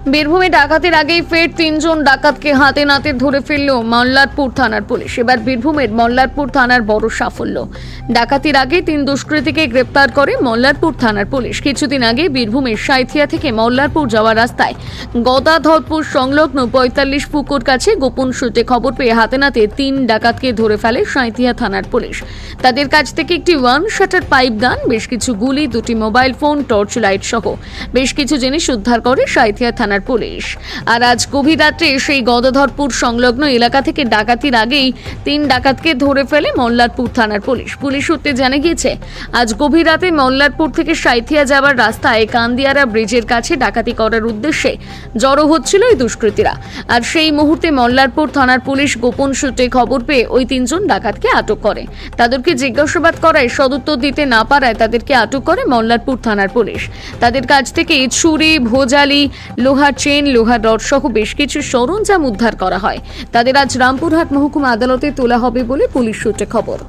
বীরভূমে ডাকাতির আগেই ফের তিনজন ডাকাতকে হাতে নাতে ধরে ফেলল মল্লারপুর থানার পুলিশ। এবার বীরভূমের মল্লারপুর থানার বড় সাফল্য। ডাকাতির আগে তিন দুষ্কৃতীকে গ্রেপ্তার করে মল্লারপুর থানার পুলিশ। কিছুদিন আগে বীরভূমের সাঁইথিয়া থেকে মল্লারপুর যাওয়ার রাস্তায় গদাধরপুর সংলগ্ন ৪৫ পুকুর কাছে গোপন সূত্রে খবর পেয়ে হাতে নাতে তিন ডাকাতকে ধরে ফেলে সাঁইথিয়া থানার পুলিশ। তাদের কাছ থেকে একটি ওয়ান শাটার পাইপ গান, বেশ কিছু গুলি, দুটি মোবাইল ফোন, টর্চ লাইট সহ বেশ কিছু জিনিস উদ্ধার করে সাঁইথিয়া থানার পুলিশ। আর আজ গভীর রাত্রে সেই গদাধরপুর সংলগ্ন এলাকা থেকে ডাকাতির আগেই তিন ডাকাতকে ধরে ফেলে মল্লারপুর থানার পুলিশ। পুলিশ সূত্রে জানা গিয়েছে, আজ গভীর রাতে মল্লারপুর থেকে সাঁইথিয়া যাওয়ার রাস্তায় কান্দিয়ারা ব্রিজের কাছে ডাকাতি করার উদ্দেশ্যে জড়ো হচ্ছিল এই দুষ্কৃতীরা। আর সেই মুহূর্তে মল্লারপুর থানার পুলিশ গোপন সূত্রে খবর পেয়ে ওই তিনজন ডাকাতকে আটক করে। তাদেরকে জিজ্ঞাসাবাদ করায় সদুত্তর দিতে না পারায় তাদেরকে আটক করে মল্লারপুর থানার পুলিশ। তাদের কাছ থেকে ছুরি, ভোজালি, লোহার চেন, লোহার রড সহ বেশ কিছু সরঞ্জাম উদ্ধার করা হয়। তাদের আজ রামপুরহাট মহকুমা আদালতে তোলা হবে বলে পুলিশ সূত্রে খবর।